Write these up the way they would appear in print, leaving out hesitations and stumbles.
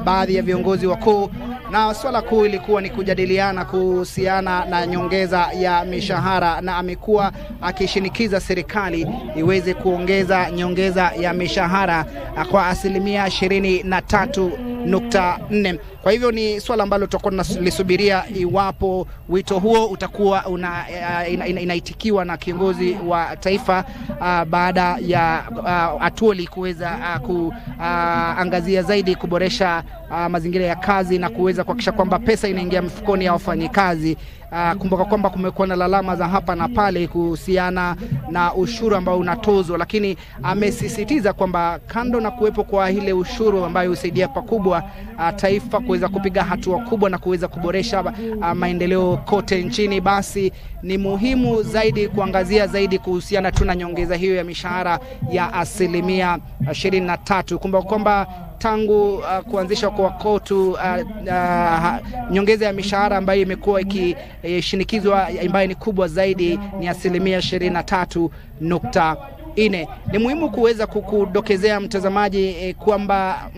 baadhi ya viongozi wakuu, na swala kuu ilikuwa ni kujadiliana kuhusiana na nyongeza ya mishahara, na amekuwa akishinikiza serikali iweze kuongeza nyongeza ya mishahara kwa asilimia 23.4. Kwa hivyo ni swala ambalo tutakuwa tunalisubiria iwapo wito huo utakuwa inaitikiwa na kiongozi wa taifa baada ya Atuoli kuweza kuangazia zaidi kuboresha mazingira ya kazi na kuweza kuhakikisha kwamba pesa inaingia mfukoni ya wafanyikazi. Kumbuka kwamba kumekuwa na lalama za hapa na pale kuhusiana na ushuru ambao unatozwa, lakini amesisitiza kwamba kando na kuwepo kwa ile ushuru ambayo husaidia pakubwa taifa kuweza kupiga hatua kubwa na kuweza kuboresha maendeleo kote nchini, basi ni muhimu zaidi kuangazia zaidi kuhusiana tu na nyongeza hiyo ya mishahara ya asilimia 23. Kumbuka kwamba tangu kuanzishwa kwa KOTU nyongeza ya mishahara ambayo imekuwa ikishinikizwa ambayo ni kubwa zaidi ni asilimia 23.4. Ni muhimu kuweza kukudokezea mtazamaji kwamba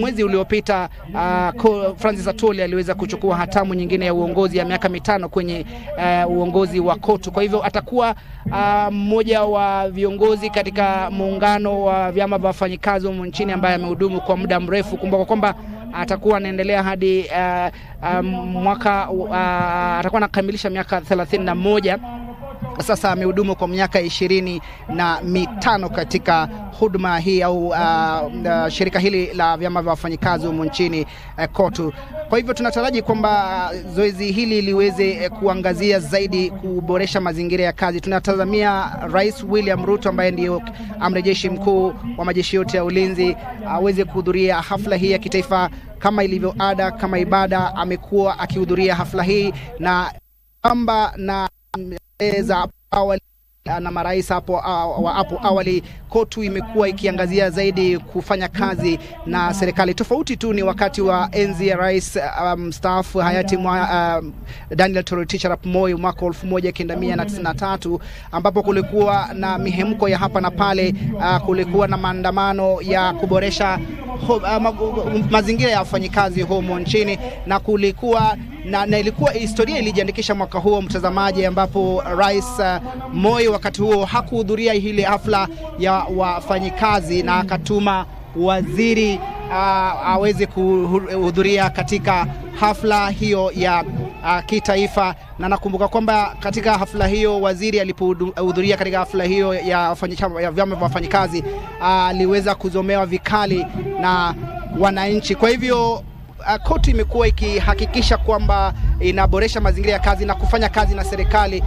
mwezi uliopita Francis Atuoli aliweza kuchukua hatamu nyingine ya uongozi ya miaka 5 kwenye uongozi wa KOTU. Kwa hivyo atakuwa mmoja wa viongozi katika muungano wa vyama vya wafanyikazi nchini ambaye amehudumu kwa muda mrefu. Kumbuka kwamba atakuwa anaendelea hadi atakuwa anakamilisha miaka 31. Sasa amehudumu kwa miaka 25 katika huduma hii au shirika hili la vyama vya wafanyikazi nchini KOTU. Kwa hivyo tunataraji kwamba zoezi hili liweze kuangazia zaidi kuboresha mazingira ya kazi. Tunatazamia Rais William Ruto ambaye ndio amiri jeshi mkuu wa majeshi yote ya ulinzi aweze kuhudhuria hafla hii ya kitaifa kama ilivyo ada, kama ibada. Amekuwa akihudhuria hafla hii na kwamba na za awali na marais hapo awali, KOTU imekuwa ikiangazia zaidi kufanya kazi na serikali. Tofauti tu ni wakati wa enzi ya rais mstaafu hayati Daniel Toroitich arap Moi mwaka 1993, ambapo kulikuwa na mihemko ya hapa na pale, kulikuwa na maandamano ya kuboresha mazingira ya wafanyikazi humo nchini, na kulikuwa na ilikuwa historia ilijiandikisha mwaka huo mtazamaji, ambapo Rais Moi wakati huo hakuhudhuria ile hafla ya wafanyikazi na akatuma waziri aweze kuhudhuria katika hafla hiyo ya kitaifa. Na nakumbuka kwamba katika hafla hiyo waziri alipohudhuria katika hafla hiyo ya vyama vya wafanyikazi aliweza kuzomewa vikali na wananchi. Kwa hivyo KOTU imekuwa ikihakikisha kwamba inaboresha mazingira ya kazi na kufanya kazi na serikali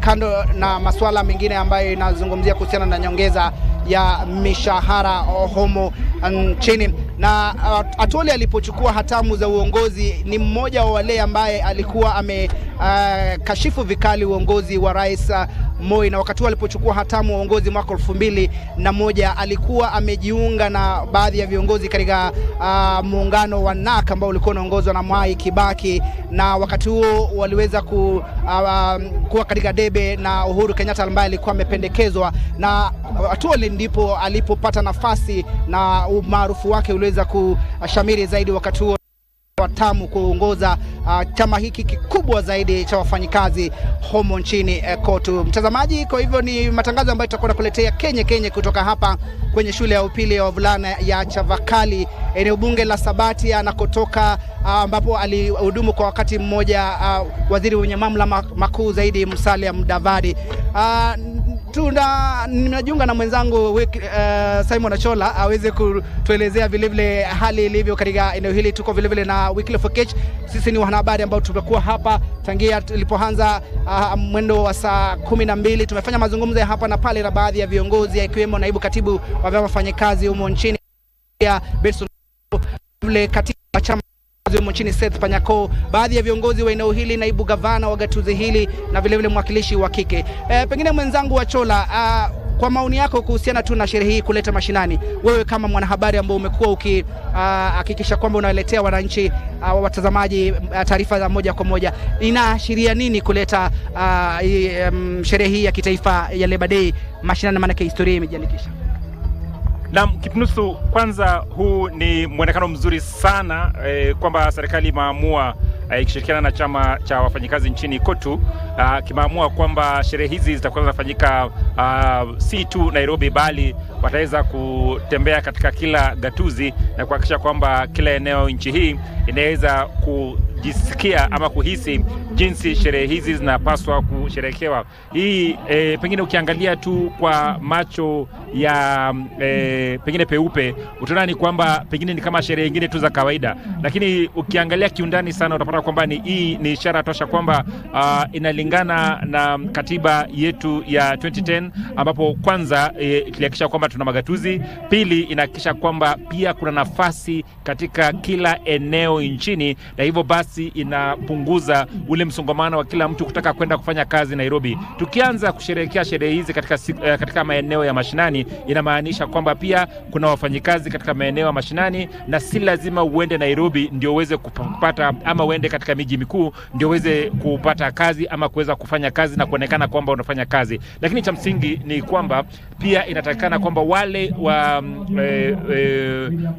kando na masuala mengine ambayo inazungumzia kuhusiana na nyongeza ya mishahara homo nchini. Na Atuoli alipochukua hatamu za uongozi ni mmoja wa wale ambaye alikuwa amekashifu vikali uongozi wa Rais Moi, na wakati alipochukua hatamu uongozi mwaka 2001 alikuwa amejiunga na baadhi ya viongozi katika muungano wa NAK ambao ulikuwa unaongozwa na Mwai Kibaki, na wakati huo waliweza kuwa katika debe na Uhuru Kenyatta ambaye alikuwa amependekezwa na Atuoli, ndipo alipopata nafasi na umaarufu wake uliweza kushamiri zaidi wakati huo watamu kuongoza chama hiki kikubwa zaidi cha wafanyikazi homo nchini KOTU. Mtazamaji, kwa hivyo ni matangazo ambayo tutakuwa nakuletea Kenye kutoka hapa kwenye shule ya upili ya wavulana ya Chavakali, eneo bunge la Sabatia, na kutoka ambapo alihudumu kwa wakati mmoja waziri mwenye mamlaka makuu zaidi Musalia Mudavadi. Ninajiunga na mwenzangu Simon Achola aweze kutuelezea vilevile hali ilivyo katika eneo hili. Tuko vilevile na Wycliffe Okech. Sisi ni wanahabari ambao tumekuwa hapa tangia tulipoanza mwendo wa saa 12. Tumefanya mazungumzo ya hapa na pale na baadhi ya viongozi, ikiwemo naibu katibu wa vyama wafanyakazi humo nchini Benson, vile katibu wa chama humo nchini Seth Panyako, baadhi ya viongozi wa eneo hili, naibu gavana wa gatuzi hili na vilevile mwakilishi wa kike. Pengine mwenzangu Achola, kwa maoni yako kuhusiana tu na sherehe hii kuleta mashinani, wewe kama mwanahabari ambao umekuwa ukihakikisha kwamba unaletea wananchi watazamaji taarifa za moja kwa moja, inaashiria nini kuleta sherehe hii ya kitaifa ya Labor Day mashinani, maana historia imejiandikisha? Na Kipnusu, kwanza huu ni mwonekano mzuri sana kwamba serikali imeamua ikishirikiana na chama cha wafanyikazi nchini KOTU kimeamua kwamba sherehe hizi zitakuwa zinafanyika si tu Nairobi, bali wataweza kutembea katika kila gatuzi na kuhakikisha kwamba kila eneo nchi hii inaweza kujisikia ama kuhisi jinsi sherehe hizi zinapaswa kusherekewa. Hii pengine ukiangalia tu kwa macho ya pengine peupe utaona ni kwamba pengine ni kama sherehe nyingine tu za kawaida, lakini ukiangalia kiundani sana utapata kwamba hii ni ishara tosha kwamba inalingana na katiba yetu ya 2010, ambapo kwanza ilihakikisha kwamba tuna magatuzi, pili inahakikisha kwamba pia kuna nafasi katika kila eneo nchini, na hivyo basi inapunguza ule msongamano wa kila mtu kutaka kwenda kufanya kazi Nairobi. Tukianza kusherehekea sherehe hizi katika maeneo ya mashinani, inamaanisha kwamba pia kuna wafanyikazi katika maeneo ya mashinani, na si lazima uende Nairobi ndio uweze kupata, ama uende katika miji mikuu ndio uweze kupata kazi ama kuweza kufanya kazi na kuonekana kwamba unafanya kazi. Lakini cha msingi ni kwamba pia inatakikana kwamba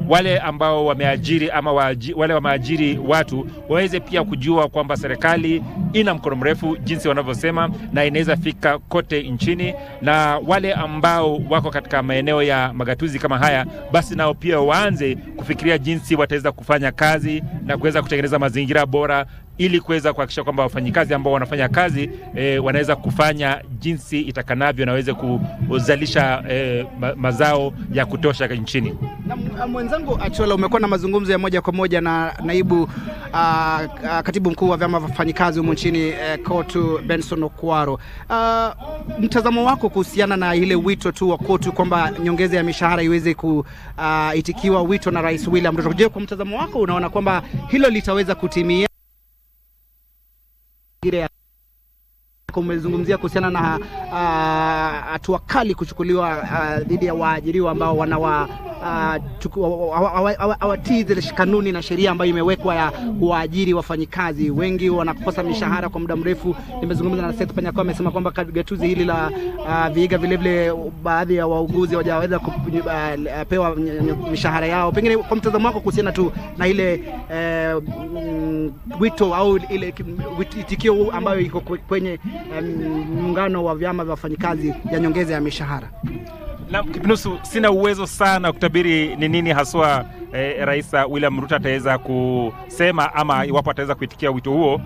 wale ambao wameajiri ama wale wameajiri watu waweze pia kujua kwamba serikali ina mkono mrefu jinsi wanavyosema, na inaweza fika kote nchini, na wale ambao wako katika maeneo ya magatuzi kama haya, basi nao pia waanze kufikiria jinsi wataweza kufanya kazi na kuweza kutengeneza mazingira bora ili kuweza kuhakikisha kwamba wafanyikazi ambao wanafanya kazi wanaweza kufanya jinsi itakanavyo na waweze kuzalisha mazao ya kutosha nchini. Na mwenzangu Achola, umekuwa na mazungumzo ya moja kwa moja na naibu katibu mkuu wa vyama vya wafanyikazi humu nchini KOTU Benson Okwaro. Mtazamo wako kuhusiana na ile wito tu wa KOTU kwamba nyongeza ya mishahara iweze kuitikiwa wito na Rais William Ruto? Je, kwa mtazamo wako unaona kwamba hilo litaweza kutimia? Umezungumzia kuhusiana na hatua kali kuchukuliwa dhidi ya waajiriwa ambao hawatii zile kanuni na sheria ambayo imewekwa ya kuajiri wafanyikazi. Wengi wanakosa mishahara kwa muda mrefu. Nimezungumza na Seth Panyako, amesema kwamba gatuzi hili la Vihiga vile vile baadhi ya wauguzi hawajaweza kupewa mishahara yao. Pengine kwa mtazamo wako kuhusiana tu na ile wito au ile itikio ambayo iko kwenye muungano wa vyama vya wafanyikazi ya nyongeza ya mishahara? Na Kipnusu, sina uwezo sana kutabiri ni nini haswa Rais William Ruto ataweza kusema ama iwapo ataweza kuitikia wito huo,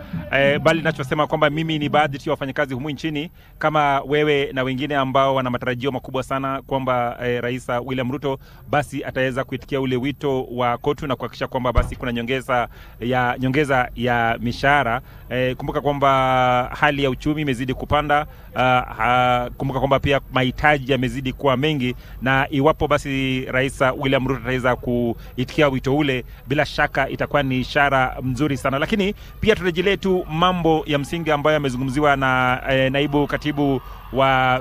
bali ninachosema kwamba mimi ni baadhi tu ya wafanyakazi humu nchini kama wewe na wengine ambao wana matarajio makubwa sana kwamba Rais William Ruto basi ataweza kuitikia ule wito wa KOTU na kuhakikisha kwamba basi kuna nyongeza ya mishahara. Kumbuka kwamba hali ya uchumi imezidi kupanda, kumbuka kwamba pia mahitaji yamezidi kuwa mengi, na iwapo basi Rais William Ruto ataweza kuitikia wito ule, bila shaka itakuwa ni ishara mzuri sana. Lakini pia turejelee tu mambo ya msingi ambayo yamezungumziwa na naibu katibu wa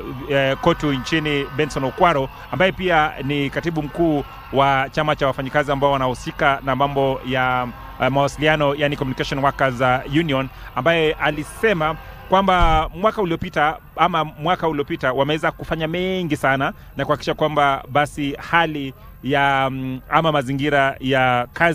KOTU nchini Benson Okwaro, ambaye pia ni katibu mkuu wa chama cha wafanyikazi ambao wanahusika na mambo ya mawasiliano, yani Communication Workers Union, ambaye alisema kwamba mwaka uliopita wameweza kufanya mengi sana na kuhakikisha kwamba basi hali ya ama mazingira ya kazi